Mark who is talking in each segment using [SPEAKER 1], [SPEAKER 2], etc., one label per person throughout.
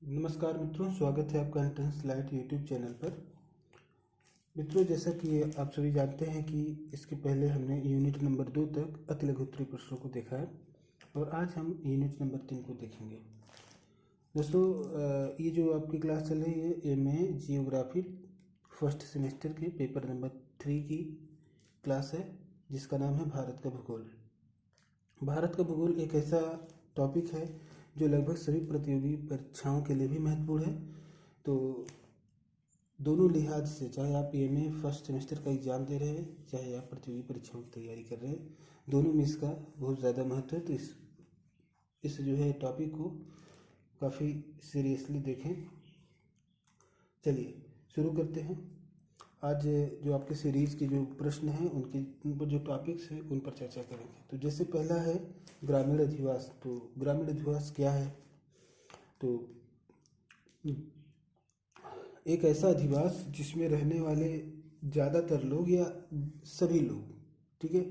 [SPEAKER 1] नमस्कार मित्रों, स्वागत है आपका एंट्रेंस लाइट यूट्यूब चैनल पर। मित्रों, जैसा कि आप सभी जानते हैं कि इसके पहले हमने यूनिट नंबर 2 तक अति लघु उत्तरीय प्रश्नों को देखा है और आज हम यूनिट नंबर 3 को देखेंगे। दोस्तों, ये जो आपकी क्लास चल रही है एमए जियोग्राफी फर्स्ट सेमेस्टर के पेपर नंबर 3 की क्लास है, जिसका नाम है भारत का भूगोल। भारत का भूगोल एक ऐसा टॉपिक है जो लगभग सभी प्रतियोगी परीक्षाओं के लिए भी महत्वपूर्ण है। तो दोनों लिहाज से, चाहे आप एमए फर्स्ट सेमेस्टर का एग्ज़ाम दे रहे हैं, चाहे आप प्रतियोगी परीक्षाओं की तैयारी कर रहे हैं, दोनों में इसका बहुत ज़्यादा महत्व है। तो इस जो है टॉपिक को काफ़ी सीरियसली देखें। चलिए शुरू करते हैं। आज जो आपके सीरीज़ के जो प्रश्न हैं उन पर जो टॉपिक्स हैं उन पर चर्चा करेंगे। तो जैसे पहला है ग्रामीण अधिवास। तो ग्रामीण अधिवास क्या है? तो एक ऐसा अधिवास जिसमें रहने वाले ज़्यादातर लोग या सभी लोग, ठीक है,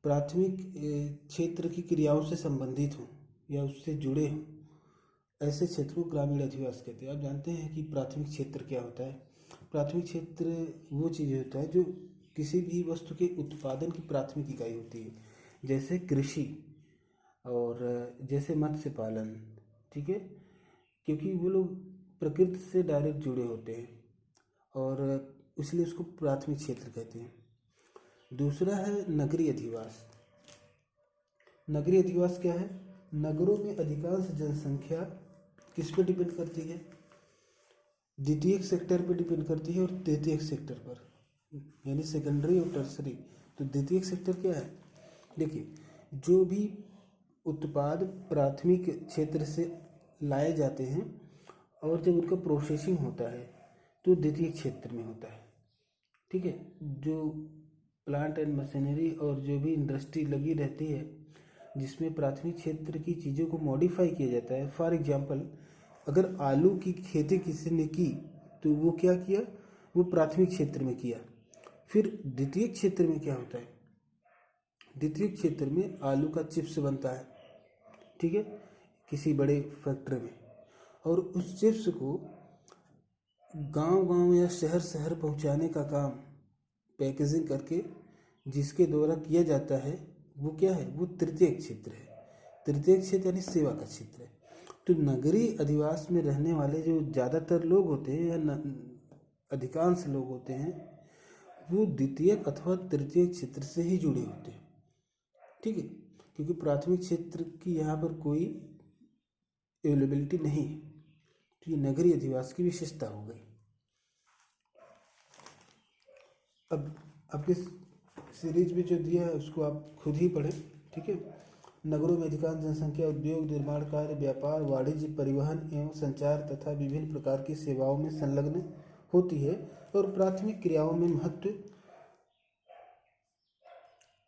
[SPEAKER 1] प्राथमिक क्षेत्र की क्रियाओं से संबंधित हों या उससे जुड़े हों, ऐसे क्षेत्र को ग्रामीण अधिवास कहते हैं। आप जानते हैं कि प्राथमिक क्षेत्र क्या होता है। प्राथमिक क्षेत्र वो चीज़ होता है जो किसी भी वस्तु के उत्पादन की प्राथमिक इकाई होती है, जैसे कृषि और जैसे मत्स्य पालन, ठीक है, क्योंकि वो लोग प्रकृति से डायरेक्ट जुड़े होते हैं और इसलिए उसको प्राथमिक क्षेत्र कहते हैं। दूसरा है नगरीय अधिवास। नगरीय अधिवास क्या है? नगरों में अधिकांश जनसंख्या किस पे डिपेंड करती है? द्वितीयक सेक्टर पे डिपेंड करती है और तृतीयक सेक्टर पर, यानी सेकेंडरी और टर्सरी। तो द्वितीयक सेक्टर क्या है? देखिए, जो भी उत्पाद प्राथमिक क्षेत्र से लाए जाते हैं और जब उनका प्रोसेसिंग होता है तो द्वितीय क्षेत्र में होता है, ठीक है। जो प्लांट एंड मशीनरी और जो भी इंडस्ट्री लगी रहती है जिसमें प्राथमिक क्षेत्र की चीज़ों को मॉडिफाई किया जाता है, फॉर एग्जांपल अगर आलू की खेती किसी ने की तो वो क्या किया? वो प्राथमिक क्षेत्र में किया। फिर द्वितीय क्षेत्र में क्या होता है? द्वितीय क्षेत्र में आलू का चिप्स बनता है, ठीक है, किसी बड़े फैक्ट्री में, और उस चिप्स को गांव-गांव या शहर-शहर पहुंचाने का काम पैकेजिंग करके जिसके द्वारा किया जाता है वो क्या है? वो तृतीय क्षेत्र है। तृतीय क्षेत्र यानी सेवा का क्षेत्र है। तो नगरीय अधिवास में रहने वाले जो ज़्यादातर लोग होते हैं या अधिकांश लोग होते हैं वो द्वितीय अथवा तृतीय क्षेत्र से ही जुड़े होते हैं, ठीक है, क्योंकि प्राथमिक क्षेत्र की यहाँ पर कोई अवेलेबिलिटी नहीं है। तो ये नगरीय अधिवास की विशेषता हो गई। अब आपके सीरीज में जो दिया है उसको आप खुद ही पढ़ें, ठीक है। नगरों में अधिकांश जनसंख्या उद्योग, निर्माण कार्य, व्यापार, वाणिज्य, परिवहन एवं संचार तथा विभिन्न प्रकार की सेवाओं में संलग्न होती है और प्राथमिक क्रियाओं में महत्व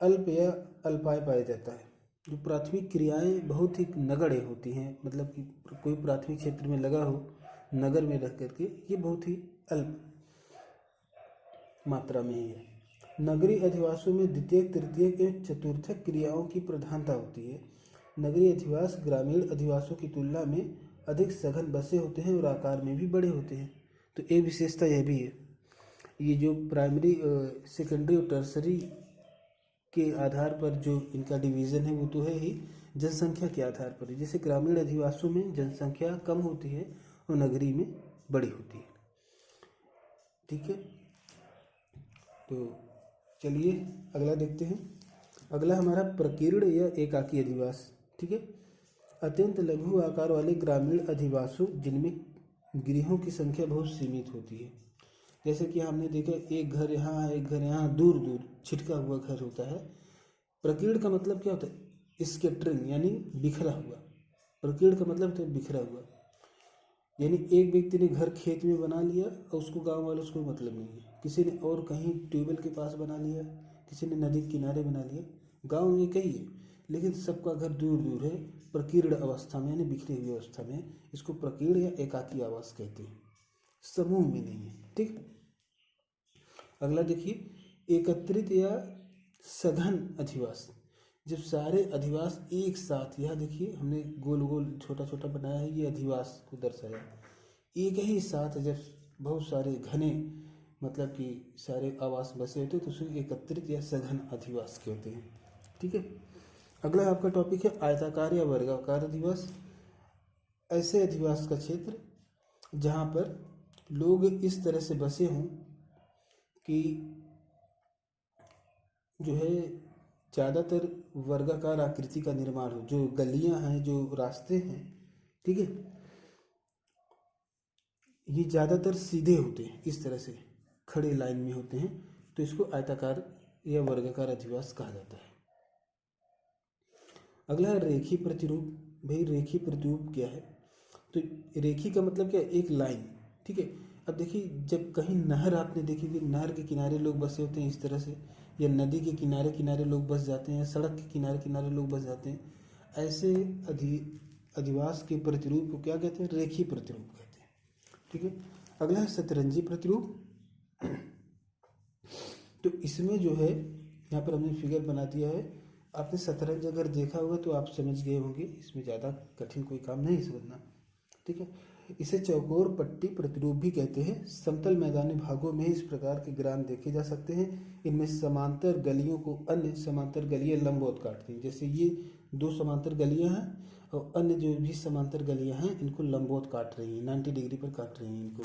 [SPEAKER 1] अल्प या अल्पाय पाया जाता है। जो प्राथमिक क्रियाएं बहुत ही नगण्य होती हैं, मतलब कि कोई प्राथमिक क्षेत्र में लगा हो नगर में रह करके, ये बहुत ही अल्प मात्रा में ही है। नगरीय अधिवासों में द्वितीय, तृतीय एवं चतुर्थक क्रियाओं की प्रधानता होती है। नगरीय अधिवास ग्रामीण अधिवासों की तुलना में अधिक सघन बसे होते हैं और आकार में भी बड़े होते हैं। तो एक विशेषता यह भी है। ये जो प्राइमरी, सेकेंडरी और टर्सरी के आधार पर जो इनका डिवीज़न है वो तो है ही जनसंख्या के आधार पर ही। जैसे ग्रामीण अधिवासों में जनसंख्या कम होती है और नगरीय में बड़ी होती है, ठीक है। तो चलिए अगला देखते हैं। अगला हमारा प्रकीर्ण या एकाकी अधिवास, ठीक है। अत्यंत लघु आकार वाले ग्रामीण अधिवासों जिनमें गृहों की संख्या बहुत सीमित होती है, जैसे कि हमने देखा एक घर यहाँ, एक घर यहाँ, दूर दूर छिटका हुआ घर होता है। प्रकीर्ण का मतलब क्या होता है? स्कैटरिंग, यानी बिखरा हुआ। प्रकीर्ण का मतलब होता है बिखरा हुआ, यानी एक व्यक्ति ने घर खेत में बना लिया और उसको गांव वालों से कोई मतलब नहीं है। किसी ने और कहीं ट्यूबवेल के पास बना लिया, किसी ने नदी के किनारे बना लिया। गांव में कई है लेकिन सबका घर दूर दूर है, प्रकीर्ण अवस्था में, यानी बिखरी हुई अवस्था में। इसको प्रकीर्ण या एकाकी आवास कहते हैं, समूह में नहीं है, ठीक। अगला देखिए, एकत्रित या सघन अधिवास। जब सारे अधिवास एक साथ, यहाँ देखिए हमने गोल गोल छोटा छोटा बनाया है, ये अधिवास को दर्शाया। एक ही साथ जब बहुत सारे घने, मतलब कि सारे आवास बसे होते हैं तो उसे एकत्रित या सघन अधिवास कहते हैं। ठीक है। अगला आपका टॉपिक है आयताकार या वर्गाकार अधिवास। ऐसे अधिवास का क्षेत्र जहाँ पर लोग इस तरह से बसे हों कि जो है ज़्यादातर वर्गाकार आकृति का निर्माण हो, जो गलियां हैं, जो रास्ते हैं, ठीक है, ये ज़्यादातर सीधे होते हैं, इस तरह से खड़े लाइन में होते हैं, तो इसको आयताकार या वर्गाकार अधिवास कहा जाता है। अगला है रेखी प्रतिरूप। भाई रेखी प्रतिरूप क्या है? तो रेखी का मतलब क्या है? एक लाइन। ठीक है। अब देखिए जब कहीं नहर आपने देखी कि नहर के किनारे लोग बसे होते हैं इस तरह से, या नदी के किनारे किनारे लोग बस जाते हैं, सड़क के किनारे किनारे लोग बस जाते हैं, ऐसे अधिवास के प्रतिरूप को क्या कहते हैं? रेखी प्रतिरूप कहते हैं। ठीक है। अगला है शतरंजी प्रतिरूप। तो इसमें जो है यहाँ पर हमने फिगर बना दिया है। आपने शतरंज अगर देखा होगा तो आप समझ गए होंगे, इसमें ज़्यादा कठिन कोई काम नहीं समझना। ठीक है। इसे चौकोर पट्टी प्रतिरूप भी कहते हैं। समतल मैदानी भागों में इस प्रकार के ग्राम देखे जा सकते हैं। इनमें समांतर गलियों को अन्य समांतर गलियां लंबवत काटती हैं। जैसे ये दो समांतर गलियां हैं और अन्य जो भी समांतर गलियां हैं इनको लंबवत काट रही हैं, 90 डिग्री पर काट रही हैं इनको।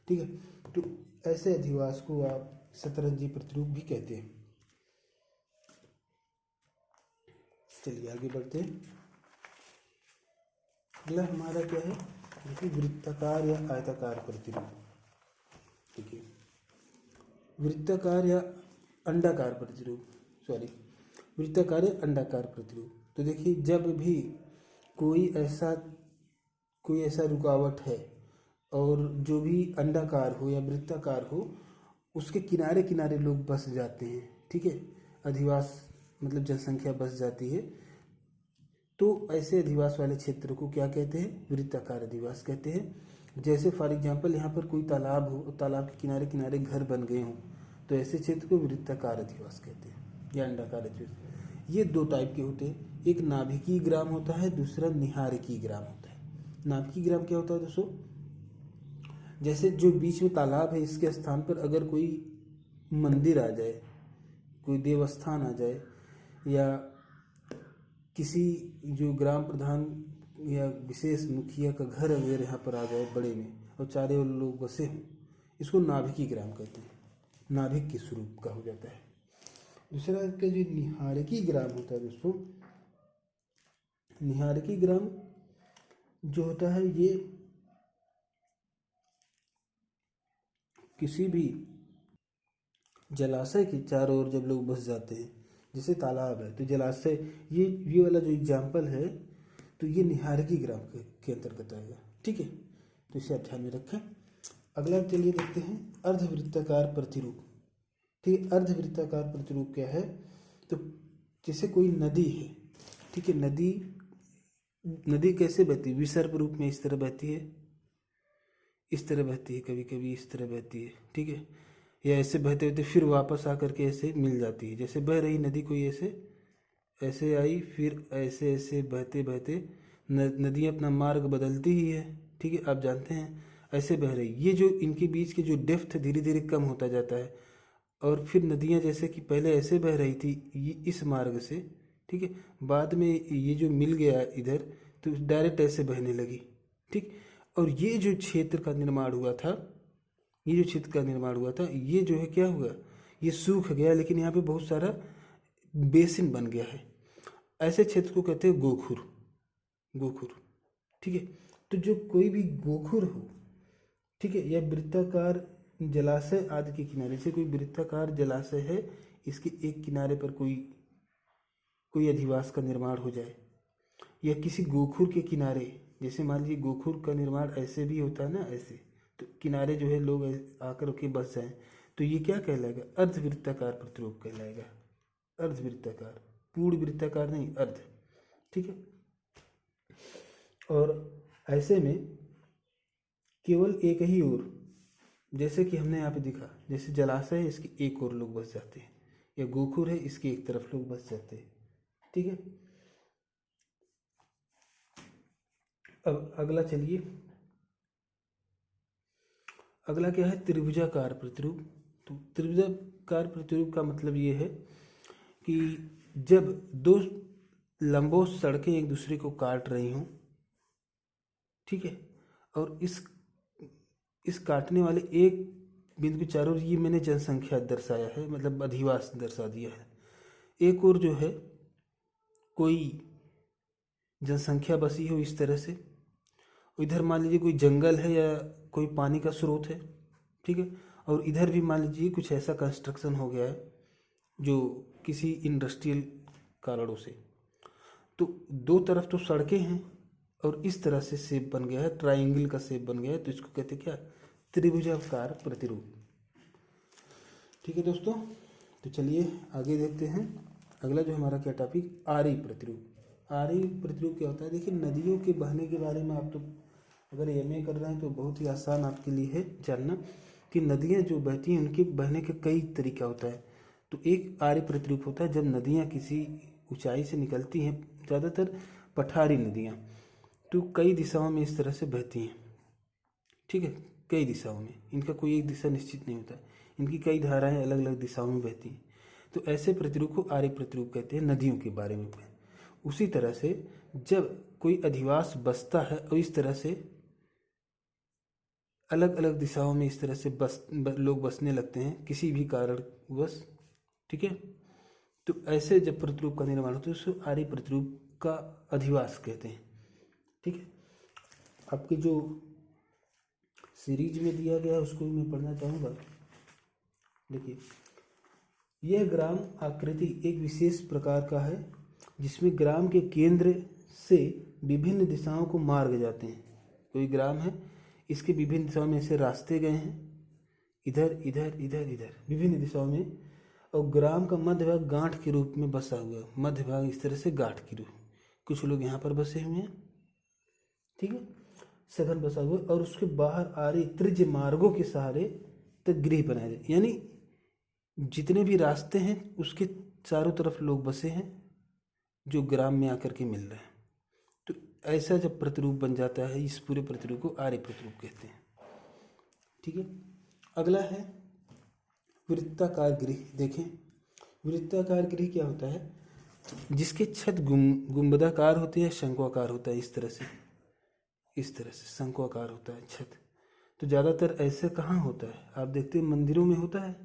[SPEAKER 1] ठीक है। तो ऐसे अधिवास को आप शतरंजी प्रतिरूप भी कहते हैं। चलिए आगे बढ़ते हैं। अगला हमारा क्या है? देखिए वृत्ताकार या आयताकार प्रतिरूप। ठीक है। वृत्ताकार या अंडाकार प्रतिरूप, वृत्ताकार या अंडाकार प्रतिरूप। तो देखिए जब भी कोई ऐसा रुकावट है और जो भी अंडाकार हो या वृत्ताकार हो, उसके किनारे किनारे लोग बस जाते हैं। ठीक है। अधिवास मतलब जनसंख्या बस जाती है, तो ऐसे अधिवास वाले क्षेत्र को क्या कहते हैं? वृत्ताकार अधिवास कहते हैं। जैसे फॉर एग्जांपल यहाँ पर कोई तालाब हो, तालाब के किनारे किनारे घर बन गए हों, तो ऐसे क्षेत्र को वृत्ताकार अधिवास कहते हैं या अंडाकार अधिवास। ये दो टाइप के होते हैं, एक नाभिकीय ग्राम होता है, दूसरा निहारकीय ग्राम होता है। नाभिकीय ग्राम क्या होता है दोस्तों? जैसे जो बीच में तालाब है, इसके स्थान पर अगर कोई मंदिर आ जाए, कोई देवस्थान आ जाए, या किसी जो ग्राम प्रधान या विशेष मुखिया का घर अगर यहाँ पर आ जाए बड़े में, और चारे ओर लोग बसे हों, इसको नाभिकीय ग्राम कहते हैं, नाभिक के स्वरूप का हो जाता है। दूसरा का जो निहारकीय ग्राम होता है दोस्तों, निहारकीय ग्राम जो होता है ये किसी भी जलाशय के चारों ओर जब लोग बस जाते हैं, जैसे तालाब है तो जलाशय, ये वाला जो एग्जाम्पल है तो ये निहारकीय ग्राम के अंतर्गत आएगा। ठीक है। तो इसे आप ध्यान में रखें। अगला चलिए देखते हैं अर्धवृत्ताकार प्रतिरूप। ठीक है। अर्धवृत्ताकार प्रतिरूप क्या है? तो जैसे कोई नदी है, ठीक है, नदी कैसे बहती है? विसर्प रूप में इस तरह बहती है, इस तरह बहती है, कभी कभी इस तरह बहती है। ठीक है। या ऐसे बहते बहते फिर वापस आकर के ऐसे मिल जाती है। जैसे बह रही नदी कोई ऐसे आई, फिर ऐसे ऐसे बहते बहते नदी अपना मार्ग बदलती ही है। ठीक है। आप जानते हैं ऐसे बह रही, ये जो इनके बीच के जो डेप्थ धीरे धीरे कम होता जाता है, और फिर नदियाँ जैसे कि पहले ऐसे बह रही थी ये इस मार्ग से, ठीक है, बाद में ये जो मिल गया इधर तो डायरेक्ट ऐसे बहने लगी। ठीक। और ये जो क्षेत्र का निर्माण हुआ था, ये जो है क्या हुआ? ये सूख गया, लेकिन यहाँ पे बहुत सारा बेसिन बन गया है। ऐसे क्षेत्र को कहते हैं गोखुर। ठीक है। तो जो कोई भी गोखुर हो, ठीक है, या वृत्ताकार जलाशय आदि के किनारे से कोई वृत्ताकार जलाशय है, इसके एक किनारे पर कोई अधिवास का निर्माण हो जाए, या किसी गोखुर के किनारे, जैसे मान लीजिए गोखुर का निर्माण ऐसे भी होता है ना, ऐसे, तो किनारे जो है लोग आकर के बस जाएं, तो ये क्या कहलाएगा? अर्धवृत्ताकार प्रतिरूप कहलाएगा। अर्धवृत्ताकार, पूर्ण वृत्ताकार नहीं, अर्ध। ठीक है। और ऐसे में केवल एक ही ओर, जैसे कि हमने यहाँ पे दिखा, जैसे जलाशय है इसके एक ओर लोग बस जाते हैं, या गोखुर है इसके एक तरफ लोग बस जाते हैं। ठीक है। अब अगला चलिए, अगला क्या है, त्रिभुजाकार प्रतिरूप। तो त्रिभुजाकार प्रतिरूप का मतलब ये है कि जब दो लंबवत सड़कें एक दूसरे को काट रही हों, ठीक है, और इस काटने वाले एक बिंदु के चारों ओर, ये मैंने जनसंख्या दर्शाया है, मतलब अधिवास दर्शा दिया है। एक और जो है कोई जनसंख्या बसी हो इस तरह से, इधर मान लीजिए कोई जंगल है या कोई पानी का स्रोत है, ठीक है, और इधर भी मान लीजिए कुछ ऐसा कंस्ट्रक्शन हो गया है जो किसी इंडस्ट्रियल कारणों से। तो दो तरफ तो सड़कें हैं और इस तरह से शेप बन गया है, ट्राइंगल का शेप बन गया है, तो इसको कहते हैं क्या, त्रिभुजाकार प्रतिरूप। ठीक है दोस्तों, तो चलिए आगे देखते हैं। अगला जो हमारा क्या टॉपिक, आरी प्रतिरूप। आरी प्रतिरूप क्या होता है, देखिए नदियों के बहने के बारे में आप तो अगर एमए कर रहे हैं तो बहुत ही आसान आपके लिए है जानना कि नदियाँ जो बहती हैं उनके बहने का कई तरीका होता है। तो एक आरी प्रतिरूप होता है जब नदियाँ किसी ऊंचाई से निकलती हैं, ज़्यादातर पठारी नदियाँ, तो कई दिशाओं में इस तरह से बहती हैं, ठीक है, कई दिशाओं में, इनका कोई एक दिशा निश्चित नहीं होता, इनकी कई धाराएं अलग अलग दिशाओं में बहती हैं। तो ऐसे प्रतिरूप को आरी प्रतिरूप कहते हैं, नदियों के बारे में। उसी तरह से जब कोई अधिवास बसता है और इस तरह से अलग अलग दिशाओं में इस तरह से लोग बसने लगते हैं किसी भी कारणवश, ठीक है, तो ऐसे जब प्रतिरूप का निर्माण होता है उसको आरी प्रतिरूप का अधिवास कहते हैं। ठीक है, आपके जो सीरीज में दिया गया है उसको भी मैं पढ़ना चाहूँगा। देखिए, यह ग्राम आकृति एक विशेष प्रकार का है जिसमें ग्राम के केंद्र से विभिन्न दिशाओं को मार्ग जाते हैं। कोई ग्राम है, इसके विभिन्न दिशाओं में ऐसे रास्ते गए हैं, इधर इधर इधर इधर विभिन्न दिशाओं में, और ग्राम का मध्य भाग गांठ के रूप में बसा हुआ है, मध्य भाग इस तरह से गांठ की रूप, कुछ लोग यहाँ पर बसे हुए हैं, ठीक है, सघन बसा हुआ है, और उसके बाहर आरी त्रिज्य मार्गों के सहारे तक गृह बनाए जाए, यानी जितने भी रास्ते हैं उसके चारों तरफ लोग बसे हैं जो ग्राम में आकर के मिल रहे हैं। तो ऐसा जब प्रतिरूप बन जाता है, इस पूरे प्रतिरूप को आर्य प्रतिरूप कहते हैं। ठीक है, अगला है वृत्ताकार गृह। देखें, वृत्ताकार गृह क्या होता है, जिसके छत गुंबदाकार होती है, शंक्वाकार होता है, इस तरह से शंक्वाकार होता है छत। तो ज़्यादातर ऐसे कहाँ होता है, आप देखते हैं मंदिरों में होता है,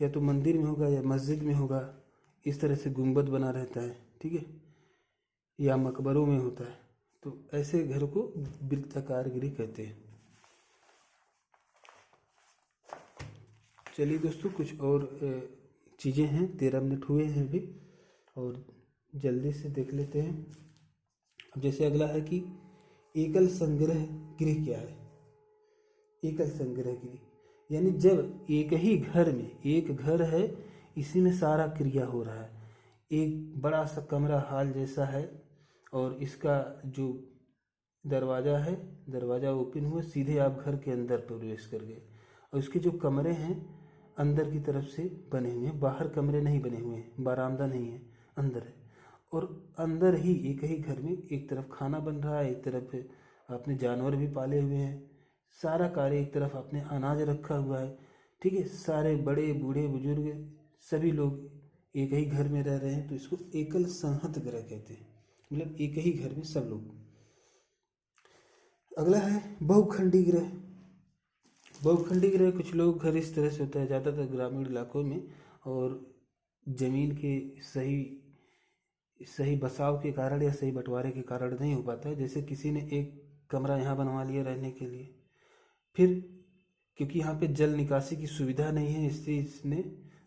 [SPEAKER 1] या तो मंदिर में होगा या मस्जिद में होगा, इस तरह से गुंबद बना रहता है, ठीक है, या मकबरों में होता है। तो ऐसे घर को वृत्ताकार गृह कहते हैं। चलिए दोस्तों, कुछ और चीज़ें हैं, 13 मिनट हुए हैं अभी, और जल्दी से देख लेते हैं। अब जैसे अगला है कि एकल संग्रह गृह क्या है। एकल संग्रह गृह यानी जब एक ही घर में, एक घर है, इसी में सारा क्रिया हो रहा है, एक बड़ा सा कमरा हॉल जैसा है, और इसका जो दरवाज़ा है, दरवाज़ा ओपन हुआ, सीधे आप घर के अंदर प्रवेश कर गए, और इसके जो कमरे हैं अंदर की तरफ से बने हुए हैं, बाहर कमरे नहीं बने हुए हैं, बरामदा नहीं है, अंदर है, और अंदर ही एक ही घर में एक तरफ खाना बन रहा है, एक तरफ आपने जानवर भी पाले हुए हैं, सारा कार्य, एक तरफ आपने अनाज रखा हुआ है, ठीक है, सारे बड़े बूढ़े बुजुर्ग सभी लोग एक ही घर में रह रहे हैं, तो इसको एकल संहत गृह कहते हैं, मतलब एक ही घर में सब लोग। अगला है बहुखंडी गृह। बहुखंडी गृह, कुछ लोग घर इस तरह से होता है, ज़्यादातर ग्रामीण इलाकों में, और जमीन के सही बसाव के कारण या सही बंटवारे के कारण नहीं हो पाता है। जैसे किसी ने एक कमरा यहाँ बनवा लिया रहने के लिए, फिर क्योंकि यहाँ पे जल निकासी की सुविधा नहीं है, इसलिए इसने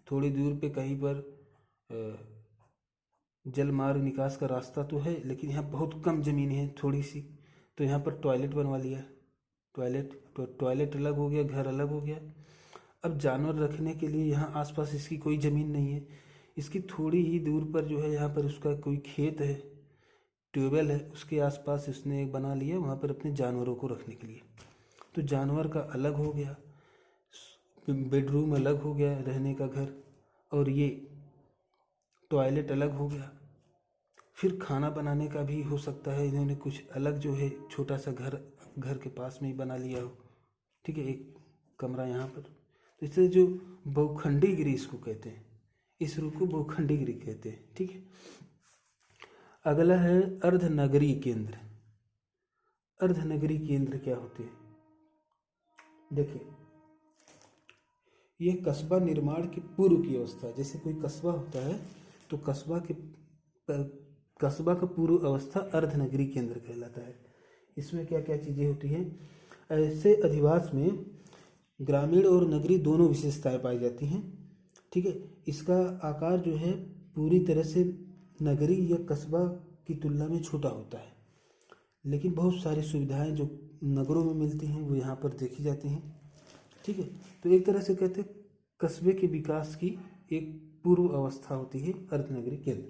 [SPEAKER 1] थोड़ी दूर पे कहीं पर जल मार्ग निकास का रास्ता तो है, लेकिन यहाँ बहुत कम ज़मीन है, थोड़ी सी, तो यहाँ पर टॉयलेट बनवा लिया। टॉयलेट अलग हो गया, घर अलग हो गया। अब जानवर रखने के लिए यहाँ आसपास इसकी कोई ज़मीन नहीं है, इसकी थोड़ी ही दूर पर जो है यहाँ पर उसका कोई खेत है, ट्यूबवेल है, उसके आसपास उसने एक बना लिया, वहाँ पर अपने जानवरों को रखने के लिए। तो जानवर का अलग हो गया, बेडरूम अलग हो गया रहने का घर, और ये टॉयलेट अलग हो गया, फिर खाना बनाने का भी हो सकता है इन्होंने कुछ अलग जो है छोटा सा घर के पास में ही बना लिया हो, ठीक है, एक कमरा यहाँ पर। तो इससे जो बहुखंडी गिरी इसको कहते हैं, इस रूप को बहुखंडी गिरी कहते हैं, ठीक है। अगला है अर्धनगरीय केंद्र। अर्धनगरीय केंद्र क्या होते हैं? देखिए, ये कस्बा निर्माण की पूर्व की अवस्था, जैसे कोई कस्बा होता है तो कस्बा का पूर्व अवस्था अर्धनगरीय केंद्र कहलाता है। इसमें क्या क्या चीज़ें होती हैं? ऐसे अधिवास में ग्रामीण और नगरीय दोनों विशेषताएं पाई जाती हैं, ठीक है। इसका आकार जो है पूरी तरह से नगरीय या कस्बा की तुलना में छोटा होता है, लेकिन बहुत सारी सुविधाएं जो नगरों में मिलती हैं वो यहाँ पर देखी जाती हैं, ठीक है। तो एक तरह से कहते हैं कस्बे के विकास की एक पूर्व अवस्था होती है अर्धनगरीय केंद्र,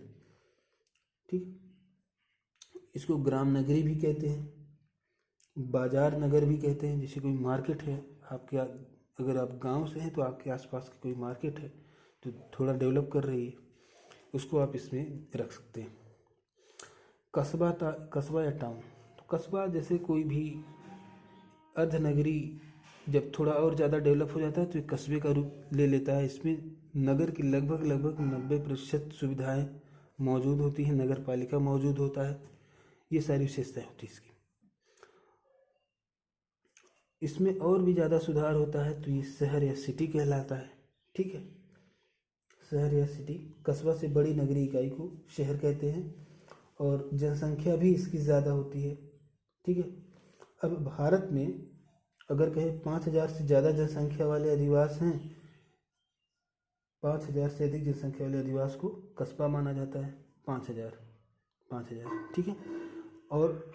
[SPEAKER 1] ठीक। इसको ग्राम नगरी भी कहते हैं, बाजार नगर भी कहते हैं। जैसे कोई मार्केट है आपके, अगर आप गांव से हैं तो आपके आसपास की कोई मार्केट है तो थोड़ा डेवलप कर रही है, उसको आप इसमें रख सकते हैं। कस्बा या टाउन, तो कस्बा जैसे कोई भी अर्धनगरी जब थोड़ा और ज़्यादा डेवलप हो जाता है तो ये कस्बे का रूप ले लेता है। इसमें नगर की लगभग 90% सुविधाएं मौजूद होती हैं, नगर पालिका मौजूद होता है, ये सारी विशेषताएं होती है इसकी। इसमें और भी ज़्यादा सुधार होता है तो ये शहर या सिटी कहलाता है, ठीक है। शहर या सिटी, कस्बा से बड़ी नगरीय इकाई को शहर कहते हैं और जनसंख्या भी इसकी ज़्यादा होती है, ठीक है। अब भारत में अगर कहें 5000 से ज़्यादा जनसंख्या वाले अधिवास हैं, 5000 से अधिक जनसंख्या वाले अधिवास को कस्बा माना जाता है। 5000, ठीक है। और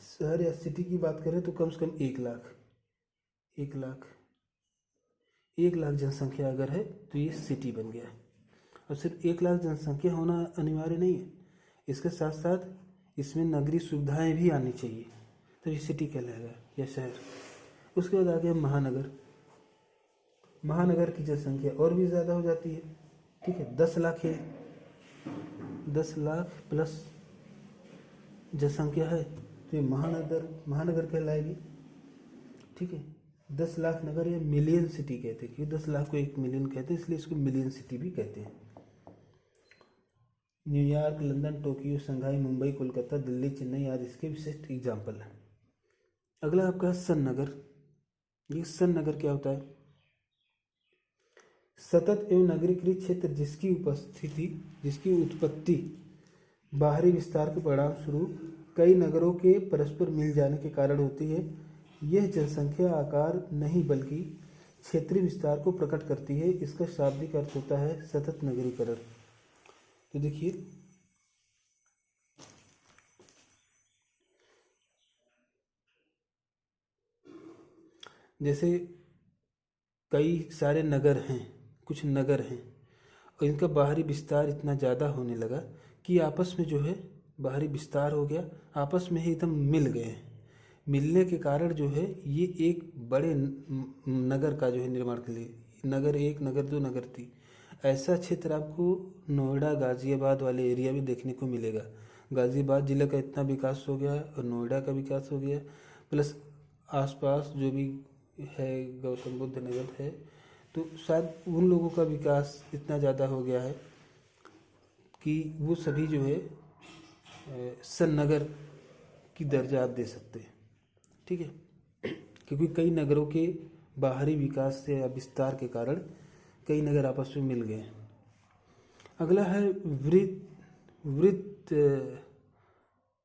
[SPEAKER 1] शहर या सिटी की बात करें तो कम से कम 1 लाख जनसंख्या अगर है तो ये सिटी बन गया। और सिर्फ 1 लाख जनसंख्या होना अनिवार्य नहीं है, इसके साथ साथ इसमें नगरीय सुविधाएं भी आनी चाहिए, तो ये सिटी कहलाएगा या शहर। उसके बाद आगे महानगर। महानगर की जनसंख्या और भी ज़्यादा हो जाती है, ठीक है। 10 लाख है, 10 लाख प्लस जनसंख्या है तो ये महानगर कहलाएगी, ठीक है। 10 लाख नगर या मिलियन सिटी कहते हैं, क्योंकि 10 लाख को 1 मिलियन कहते हैं, इसलिए इसको मिलियन सिटी भी कहते हैं। New York, London, Tokyo, Shanghai, Mumbai, Kolkata, Delhi, Chennai आदि इसके विशिष्ट एग्जाम्पल हैं। अगला आपका सन नगर। ये सन नगर क्या होता है? सतत एवं नगरीकृत क्षेत्र जिसकी उत्पत्ति बाहरी विस्तार के परिणाम स्वरूप कई नगरों के परस्पर मिल जाने के कारण होती है। यह जनसंख्या आकार नहीं बल्कि क्षेत्रीय विस्तार को प्रकट करती है। इसका शाब्दिक अर्थ होता है सतत नगरीकरण। तो देखिए, जैसे कई सारे नगर हैं, कुछ नगर हैं और इनका बाहरी विस्तार इतना ज़्यादा होने लगा कि आपस में जो है बाहरी विस्तार हो गया, आपस में ही एकदम मिल गए। मिलने के कारण जो है ये एक बड़े नगर का जो है निर्माण के लिए, नगर 1, नगर 2, नगर 3, ऐसा क्षेत्र आपको नोएडा, गाज़ियाबाद वाले एरिया में देखने को मिलेगा। गाज़ियाबाद जिला का इतना विकास हो गया और नोएडा का विकास हो गया, प्लस आसपास जो भी है गौतम बुद्ध नगर है, तो शायद उन लोगों का विकास इतना ज़्यादा हो गया है कि वो सभी जो है सन नगर की दर्जा आप दे सकते हैं, ठीक है। क्योंकि कई नगरों के बाहरी विकास से या विस्तार के कारण कई नगर आपस में मिल गए। अगला है वृत्त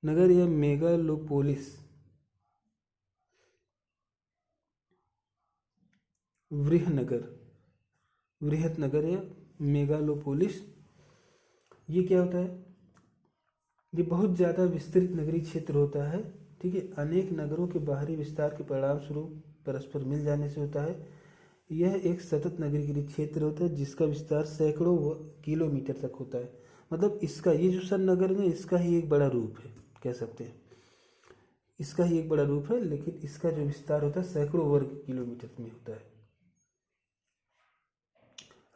[SPEAKER 1] नगर या मेगालोपोलिस। वृहत नगर या मेगालोपोलिस, ये क्या होता है? ये बहुत ज़्यादा विस्तृत नगरीय क्षेत्र होता है, ठीक है। अनेक नगरों के बाहरी विस्तार के परिणाम स्वरूप परस्पर मिल जाने से होता है। यह एक सतत नगरीय क्षेत्र होता है जिसका विस्तार सैकड़ों किलोमीटर तक होता है। मतलब इसका ये जो सन नगर है ना, इसका ही एक बड़ा रूप है, कह सकते हैं इसका ही एक बड़ा रूप है, लेकिन इसका जो विस्तार होता है सैकड़ों वर्ग किलोमीटर में होता है।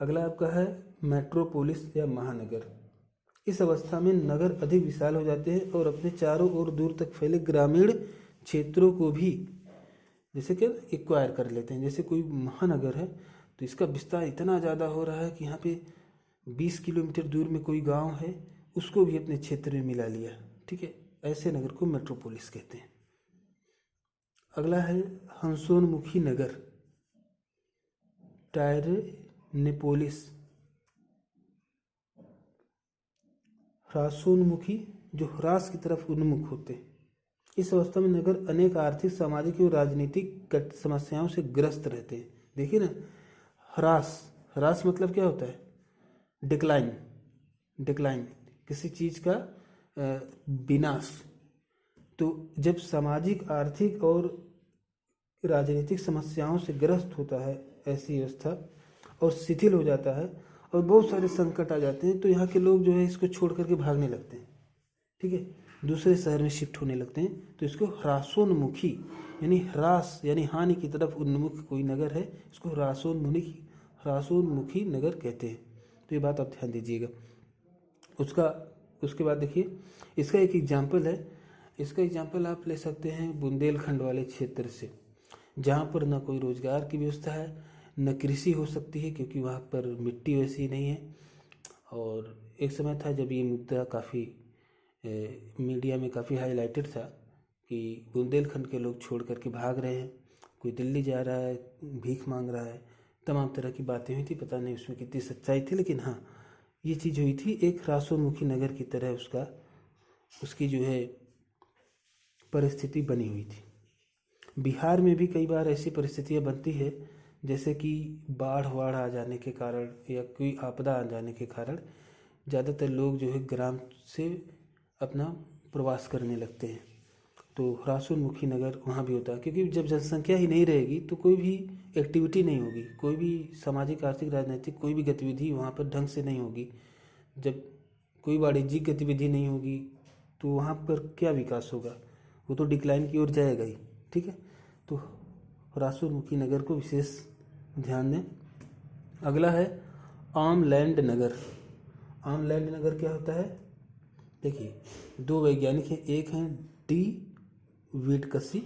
[SPEAKER 1] अगला आपका है मेट्रोपोलिस या महानगर। इस अवस्था में नगर अधिक विशाल हो जाते हैं और अपने चारों ओर दूर तक फैले ग्रामीण क्षेत्रों को भी जैसे कि एक्वायर कर लेते हैं। जैसे कोई महानगर है तो इसका विस्तार इतना ज़्यादा हो रहा है कि यहाँ पे 20 किलोमीटर दूर में कोई गांव है उसको भी अपने क्षेत्र में मिला लिया। ठीक है, ऐसे नगर को मेट्रोपोलिस कहते हैं। अगला है हंसोन्मुखी नगर, टायरेनेपोलिस। ह्रासोन्मुखी, जो ह्रास की तरफ उन्मुख होते हैं। इस अवस्था में नगर अनेक आर्थिक, सामाजिक और राजनीतिक समस्याओं से ग्रस्त रहते हैं। देखिए ना, ह्रास, ह्रास मतलब क्या होता है? डिक्लाइन, डिक्लाइन, किसी चीज का विनाश। तो जब सामाजिक, आर्थिक और राजनीतिक समस्याओं से ग्रस्त होता है ऐसी व्यवस्था और शिथिल हो जाता है और बहुत सारे संकट आ जाते हैं, तो यहाँ के लोग जो है इसको छोड़ करके भागने लगते हैं। ठीक है, दूसरे शहर में शिफ्ट होने लगते हैं। तो इसको ह्रासोन्मुखी यानी ह्रास यानी हानि की तरफ उन्मुख कोई नगर है, इसको ह्रासोन्मुखी नगर कहते हैं। तो ये बात आप ध्यान दीजिएगा। उसके बाद देखिए, इसका एक एग्जाम्पल है। इसका एग्जाम्पल आप ले सकते हैं बुंदेलखंड वाले क्षेत्र से, जहाँ पर न कोई रोजगार की व्यवस्था है, न कृषि हो सकती है क्योंकि वहाँ पर मिट्टी वैसी नहीं है। और एक समय था जब ये मुद्दा काफ़ी मीडिया में काफ़ी हाईलाइटेड था कि बुंदेलखंड के लोग छोड़ करके भाग रहे हैं, कोई दिल्ली जा रहा है, भीख मांग रहा है, तमाम तरह की बातें हुई थी। पता नहीं उसमें कितनी सच्चाई थी, लेकिन हाँ ये चीज़ हुई थी। एक ह्रासोन्मुखी नगर की तरह उसकी जो है परिस्थिति बनी हुई थी। बिहार में भी कई बार ऐसी परिस्थितियाँ बनती है, जैसे कि बाढ़ वाढ़ आ जाने के कारण या कोई आपदा आ जाने के कारण ज़्यादातर लोग जो है ग्राम से अपना प्रवास करने लगते हैं। तो ह्रासोन्मुखी नगर वहाँ भी होता है, क्योंकि जब जनसंख्या ही नहीं रहेगी तो कोई भी एक्टिविटी नहीं होगी, कोई भी सामाजिक, आर्थिक, राजनीतिक कोई भी गतिविधि वहाँ पर ढंग से नहीं होगी। जब कोई वाणिज्यिक गतिविधि नहीं होगी तो वहाँ पर क्या विकास होगा? वो तो डिक्लाइन की ओर जाएगा ही। ठीक है, तो ह्रासोन्मुखी नगर को विशेष ध्यान दें। अगला है आमलैंड नगर। आमलैंड नगर क्या होता है? देखिए, दो वैज्ञानिक हैं, एक हैं डी विटकसी।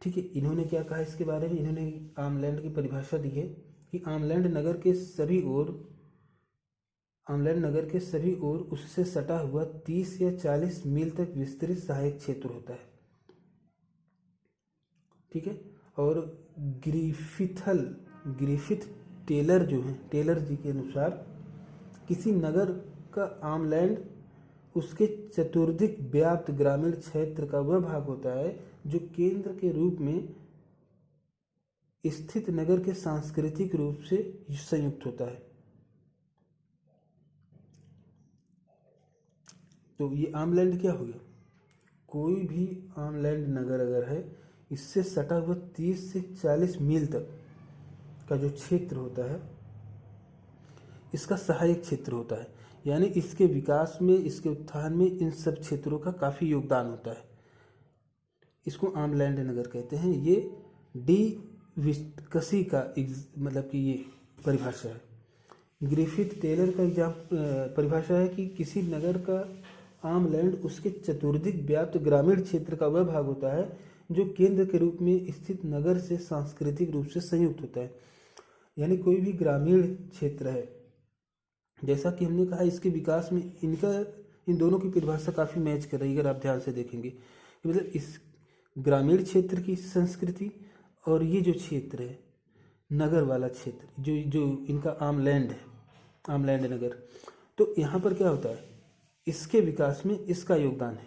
[SPEAKER 1] ठीक है, इन्होंने क्या कहा इसके बारे में? इन्होंने आमलैंड की परिभाषा दी है कि आमलैंड नगर के सभी ओर उससे सटा हुआ 30 या 40 मील तक विस्तृत सहायक क्षेत्र होता है। ठीक है, और ग्रिफिथ टेलर जो हैं, टेलर जी के अनुसार किसी नगर का आमलैंड उसके चतुर्दिक व्याप्त ग्रामीण क्षेत्र का वह भाग होता है जो केंद्र के रूप में स्थित नगर के सांस्कृतिक रूप से संयुक्त होता है। तो ये आमलैंड क्या हो गया? कोई भी आमलैंड नगर अगर है, इससे सटा हुआ 30 से 40 मील तक का जो क्षेत्र होता है, इसका सहायक क्षेत्र होता है। यानी इसके विकास में, इसके उत्थान में इन सब क्षेत्रों का काफ़ी योगदान होता है। इसको आमलैंड नगर कहते हैं। ये डी विटकसी का मतलब कि ये परिभाषा है। ग्रिफिथ टेलर का परिभाषा है कि किसी नगर का आमलैंड उसके चतुर्दिक व्याप्त ग्रामीण क्षेत्र का वह भाग होता है जो केंद्र के रूप में स्थित नगर से सांस्कृतिक रूप से संयुक्त होता है। यानी कोई भी ग्रामीण क्षेत्र है, जैसा कि हमने कहा, इसके विकास में इन दोनों की परिभाषा काफ़ी मैच कर रही है। अगर आप ध्यान से देखेंगे, मतलब इस ग्रामीण क्षेत्र की संस्कृति और ये जो क्षेत्र है नगर वाला क्षेत्र, जो इनका आमलैंड है, आमलैंड नगर, तो यहाँ पर क्या होता है? इसके विकास में इसका योगदान है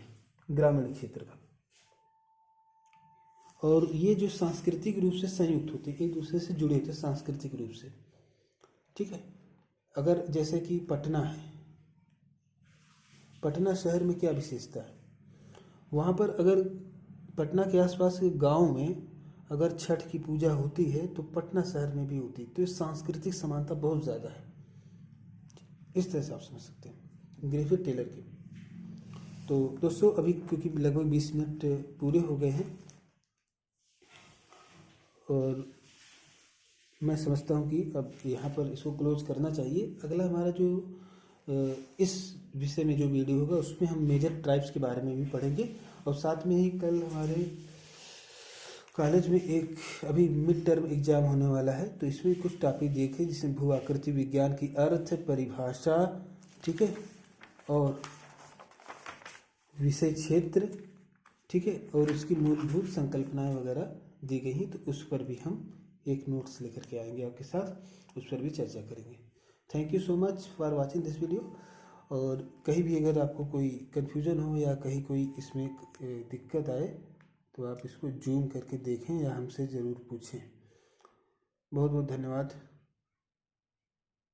[SPEAKER 1] ग्रामीण क्षेत्र का। और ये जो सांस्कृतिक रूप से संयुक्त होते हैं, एक दूसरे से जुड़े होते हैं सांस्कृतिक रूप से। ठीक है, अगर जैसे कि पटना है, पटना शहर में क्या विशेषता है? वहाँ पर अगर पटना के आसपास के गांव में अगर छठ की पूजा होती है तो पटना शहर में भी होती है। तो ये सांस्कृतिक समानता बहुत ज़्यादा है। इस तरह से आप समझ सकते हैं ग्रिफिथ टेलर की। तो दोस्तों, अभी क्योंकि लगभग 20 मिनट पूरे हो गए हैं और मैं समझता हूँ कि अब यहाँ पर इसको क्लोज करना चाहिए। अगला हमारा जो इस विषय में जो वीडियो होगा उसमें हम मेजर ट्राइब्स के बारे में भी पढ़ेंगे। और साथ में ही कल हमारे कॉलेज में एक अभी मिड टर्म एग्जाम होने वाला है, तो इसमें कुछ टॉपिक देखे जिसमें भू आकृति विज्ञान की अर्थ परिभाषा, ठीक है, और विषय क्षेत्र, ठीक है, और उसकी मूलभूत संकल्पनाएं वगैरह दी गई हैं, तो उस पर भी हम एक नोट्स लेकर के आएंगे आपके साथ, उस पर भी चर्चा करेंगे। Thank you so much for watching this video. और कहीं भी अगर आपको कोई कन्फ्यूज़न हो या कहीं कोई इसमें दिक्कत आए तो आप इसको जूम करके देखें या हमसे ज़रूर पूछें। बहुत बहुत धन्यवाद।